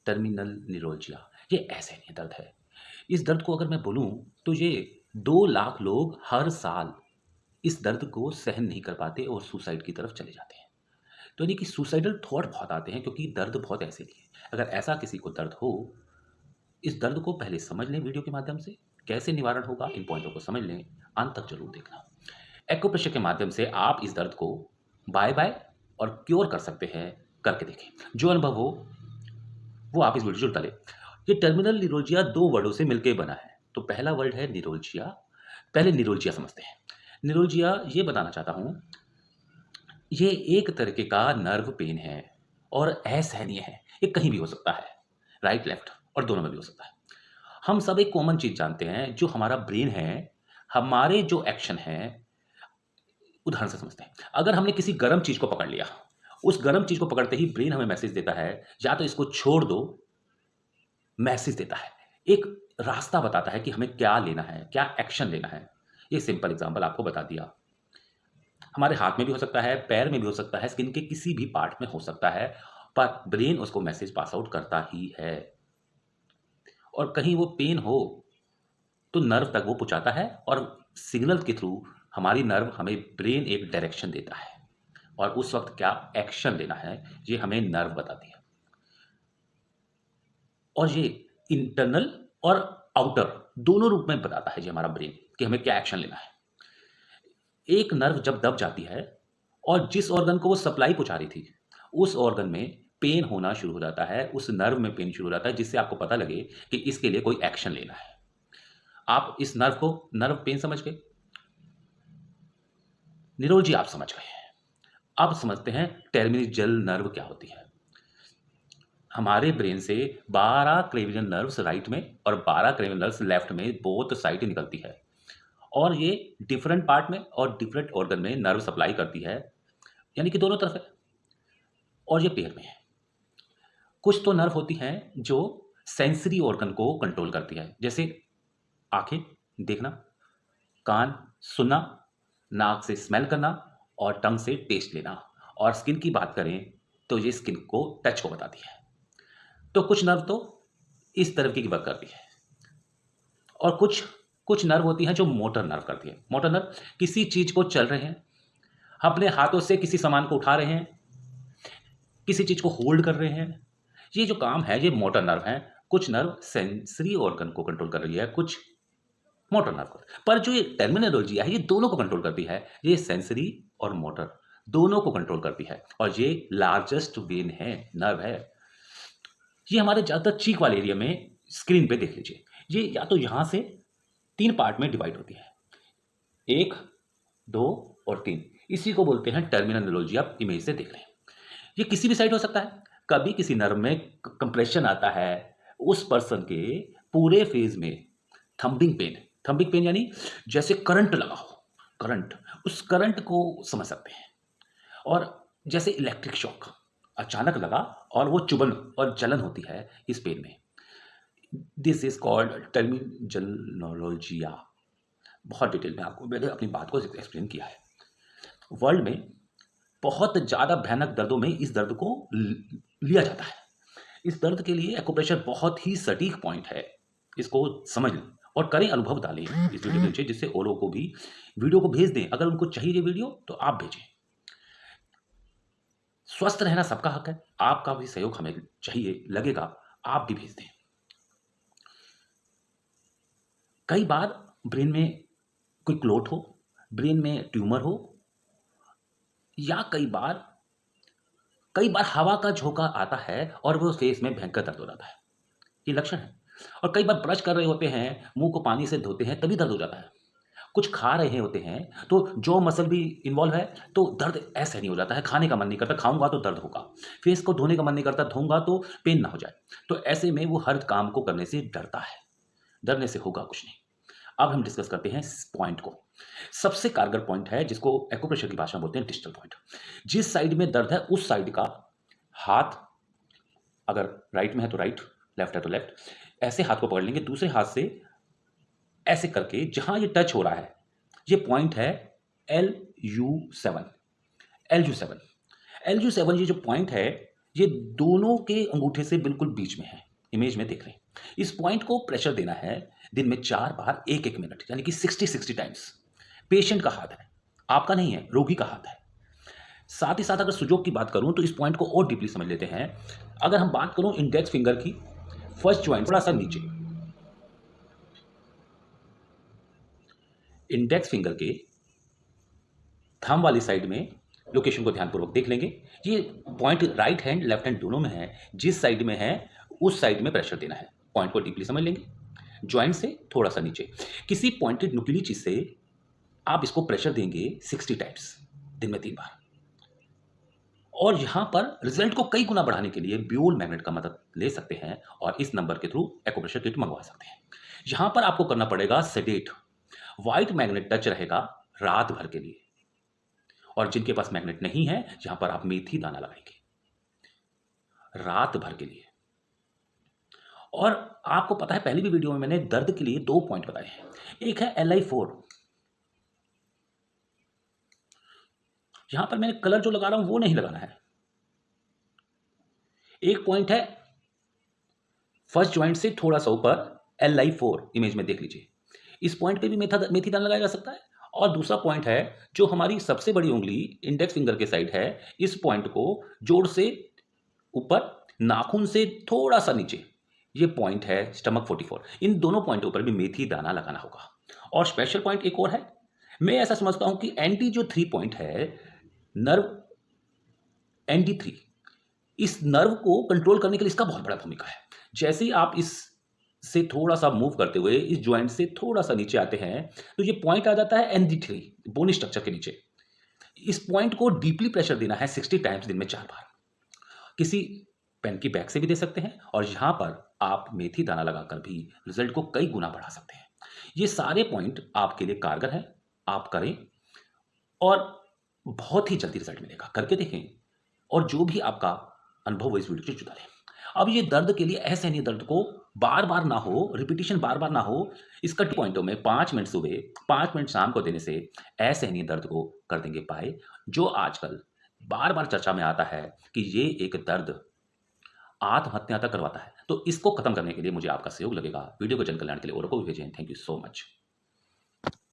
Terminal neuroglia, ये ऐसे नहीं दर्द है। इस दर्द को अगर मैं बोलूँ तो ये 2 लाख लोग हर साल इस दर्द को सहन नहीं कर पाते और सुसाइड की तरफ चले जाते हैं। तो यानी कि सुसाइडल थॉट बहुत आते हैं क्योंकि दर्द बहुत ऐसे नहीं है। अगर ऐसा किसी को दर्द हो, इस दर्द को पहले समझ लें वीडियो के माध्यम से, कैसे निवारण होगा इन पॉइंटों को समझ लें, अंत तक ज़रूर देखना। एक्यूप्रेशर के माध्यम से आप इस दर्द को बाय-बाय और क्योर कर सकते हैं, करके देखें। जो अनुभव हो वो आप इस वीडियो से जुड़ता लें। ये टर्मिनल न्यूरोलजिया 2 वर्डों से मिलके बना है। तो पहला वर्ड है न्यूरोलजिया। पहले न्यूरोलजिया समझते हैं। न्यूरोलजिया ये बताना चाहता हूँ, ये एक तरीके का नर्व पेन है और असहनीय है। ये कहीं भी हो सकता है, राइट, लेफ्ट और दोनों में भी हो सकता है। हम सब एक कॉमन चीज़ जानते हैं, जो हमारा ब्रेन है, हमारे जो एक्शन हैं, उदाहरण से समझते हैं। अगर हमने किसी गरम चीज़ को पकड़ लिया, उस गरम चीज़ को पकड़ते ही ब्रेन हमें मैसेज देता है, या तो इसको छोड़ दो, मैसेज देता है। एक रास्ता बताता है कि हमें क्या लेना है, क्या एक्शन लेना है। ये सिंपल एग्ज़ाम्पल आपको बता दिया। हमारे हाथ में भी हो सकता है, पैर में भी हो सकता है, स्किन के किसी भी पार्ट में हो सकता है, पर ब्रेन उसको मैसेज पास आउट करता ही है। और कहीं वो पेन हो, तो नर्व तक वो पहुँचाता है और सिग्नल के थ्रू हमारी नर्व हमें ब्रेन एक डायरेक्शन देता है और उस वक़्त क्या एक्शन लेना है, ये हमें नर्व बताती है। और ये इंटरनल और आउटर दोनों रूप में बताता है ये हमारा ब्रेन कि हमें क्या एक्शन लेना है। एक नर्व जब दब जाती है और जिस ऑर्गन को वो सप्लाई पहुँचा रही थी, उस ऑर्गन में पेन होना शुरू हो जाता है, उस नर्व में पेन शुरू हो जाता है, जिससे आपको पता लगे कि इसके लिए कोई एक्शन लेना है। आप इस नर्व पेन समझ गए, न्यूरोलॉजी आप समझ गए हैं। अब समझते हैं टर्मिनल नर्व क्या होती है। हमारे ब्रेन से 12 क्रेनियल नर्व्स राइट में और 12 क्रेनियल नर्व्स लेफ्ट में बोथ साइड निकलती है और ये डिफरेंट पार्ट में और डिफरेंट ऑर्गन में नर्व सप्लाई करती है, यानी कि दोनों तरफ है। और ये पेयर में है। कुछ तो नर्व होती हैं जो सेंसरी ऑर्गन को कंट्रोल करती है, जैसे आंखें देखना, कान सुनना, नाक से स्मेल करना और टंग से टेस्ट लेना। और स्किन की बात करें तो ये स्किन को टच को बताती है। तो कुछ नर्व तो इस तरफ की वर्क करती है और कुछ कुछ नर्व होती हैं जो मोटर नर्व करती है। मोटर नर्व किसी चीज को चल रहे हैं, अपने हाथों से किसी सामान को उठा रहे हैं, किसी चीज को होल्ड कर रहे हैं, ये जो काम है ये मोटर नर्व है। कुछ नर्व सेंसरी ऑर्गन को कंट्रोल कर रही है, कुछ मोटर नर्व को। पर जो ये टर्मिनोलॉजी है ये दोनों को कंट्रोल करती है, ये सेंसरी और मोटर दोनों को कंट्रोल करती है और ये लार्जेस्ट वेन है, नर्व है। ये हमारे ज़्यादातर चीक वाले एरिया में स्क्रीन पे देख लीजिए। ये या तो यहाँ से 3 पार्ट में डिवाइड होती है, 1, 2 और 3। इसी को बोलते हैं टर्मिनल न्यूरोलॉजी। आप इमेज से देख लें, ये किसी भी साइड हो सकता है। कभी किसी नर्व में कंप्रेशन आता है, उस पर्सन के पूरे फेज में थंबिंग पेन यानी जैसे करंट लगा हो, करंट, उस करंट को समझ सकते हैं। और जैसे इलेक्ट्रिक शॉक अचानक लगा और वो चुभन और जलन होती है इस पेन में, दिस इज कॉल्ड टर्मिनोलॉजिया। बहुत डिटेल में आपको मैंने अपनी बात को एक्सप्लेन किया है। वर्ल्ड में बहुत ज़्यादा भयानक दर्दों में इस दर्द को लिया जाता है। इस दर्द के लिए एक्यूप्रेशर बहुत ही सटीक पॉइंट है, इसको समझ लें और करें, अनुभव डालें इस वीडियो के नीचे, जिससे औरों को भी वीडियो को भेज दें। अगर उनको चाहिए ये वीडियो तो आप भेजें। स्वस्थ रहना सबका हक है, आपका भी सहयोग हमें चाहिए, लगेगा आप भी भेज दें। कई बार ब्रेन में कोई क्लोट हो, ब्रेन में ट्यूमर हो, या कई बार हवा का झोंका आता है और वो फेस में भयंकर दर्द हो जाता है, ये लक्षण है। और कई बार ब्रश कर रहे होते हैं, मुंह को पानी से धोते हैं, तभी दर्द हो जाता है। कुछ खा रहे होते हैं तो जो मसल भी इन्वॉल्व है तो दर्द ऐसे नहीं हो जाता है, खाने का मन नहीं करता, खाऊंगा तो दर्द होगा, फेस को धोने का मन नहीं करता, धोऊंगा तो पेन ना हो जाए। तो ऐसे में वो हर काम को करने से डरता है, डरने से होगा कुछ नहीं। अब हम डिस्कस करते हैं इस पॉइंट को। सबसे कारगर पॉइंट है जिसको एक्यूप्रेशर की भाषा में बोलते हैं डिस्टल पॉइंट। जिस साइड में दर्द है उस साइड का हाथ, अगर राइट में है तो राइट, लेफ्ट है तो लेफ्ट, ऐसे हाथ को पकड़ लेंगे, दूसरे हाथ से ऐसे करके जहां ये टच हो रहा है, ये पॉइंट है LU7। LU7 ये जो पॉइंट है ये दोनों के अंगूठे से बिल्कुल बीच में है, इमेज में देख लें। इस पॉइंट को प्रेशर देना है दिन में 4 बार 1-1 मिनट, यानी कि 60-60 टाइम्स। पेशेंट का हाथ है, आपका नहीं है, रोगी का हाथ है। साथ ही साथ अगर सुजोग की बात करूं तो इस पॉइंट को और डीपली समझ लेते हैं। अगर हम बात करूं इंडेक्स फिंगर की, फर्स्ट ज्वाइंट थोड़ा सा नीचे, इंडेक्स फिंगर के थंब वाली साइड में लोकेशन को ध्यानपूर्वक देख लेंगे। ये point right hand left hand दोनों में है, जिस साइड में है उस साइड में प्रेशर देना है। पॉइंट को डीपली समझ लेंगे। ज्वाइंट से थोड़ा सा नीचे किसी पॉइंटेड नुकीली चीज से आप इसको प्रेशर देंगे 60 टाइम्स, दिन में 3 बार। और यहां पर रिजल्ट को कई गुना बढ़ाने के लिए ब्यूल मैग्नेट का मदद ले सकते हैं और इस नंबर के थ्रू एक्यूप्रेशर किट मंगवा सकते हैं। यहां पर आपको करना पड़ेगा सेडेट। व्हाइट मैग्नेट टच रहेगा रात भर के लिए, और जिनके पास मैग्नेट नहीं है यहां पर आप मेथी दाना लगाएंगे रात भर के लिए। और आपको पता है पहली भी वीडियो में मैंने दर्द के लिए 2 पॉइंट बताए हैं। एक है LI4, यहां पर मैंने कलर जो लगा रहा हूं वो नहीं लगाना है। एक पॉइंट है फर्स्ट ज्वाइंट से थोड़ा सा ऊपर, LI4 इमेज में देख लीजिए। इस पॉइंट पे भी मेथी दाना लगाया जा सकता है। और दूसरा पॉइंट है जो हमारी सबसे बड़ी उंगली इंडेक्स फिंगर के साइड है, इस पॉइंट को जोड़ से ऊपर, नाखून से थोड़ा सा नीचे, ये पॉइंट है स्टमक 44। इन दोनों पॉइंटों पर भी मेथी दाना लगाना होगा। और स्पेशल पॉइंट एक और है, मैं ऐसा समझता हूं कि ND जो 3 पॉइंट है, नर्व ND3, इस नर्व को कंट्रोल करने के लिए इसका बहुत बड़ा भूमिका है। जैसे ही आप इस से थोड़ा सा मूव करते हुए इस ज्वाइंट से थोड़ा सा नीचे आते हैं तो ये पॉइंट आ जाता है ND3, बोनी स्ट्रक्चर के नीचे। इस पॉइंट को डीपली प्रेशर देना है 60 टाइम्स, दिन में 4 बार। किसी पेन की बैग से भी दे सकते हैं और यहां पर आप मेथी दाना लगाकर भी रिजल्ट को कई गुना बढ़ा सकते हैं। ये सारे पॉइंट आपके लिए कारगर है, आप करें और बहुत ही जल्दी रिजल्ट मिलेगा। करके देखें और जो भी आपका अनुभव हो इस वीडियो से जुड़ा रहे। अब ये दर्द के लिए असहनीय दर्द को बार बार ना हो, रिपीटिशन बार बार ना हो, इसका पॉइंटों में 5 मिनट सुबह 5 मिनट शाम को देने से असहनीय दर्द को कर देंगे पाए। जो आजकल बार बार चर्चा में आता है कि ये एक दर्द आत्महत्या तक करवाता है, तो इसको खत्म करने के लिए मुझे आपका सहयोग लगेगा। वीडियो को जन कल्याण के लिए और को भी भेजें। Thank you so much.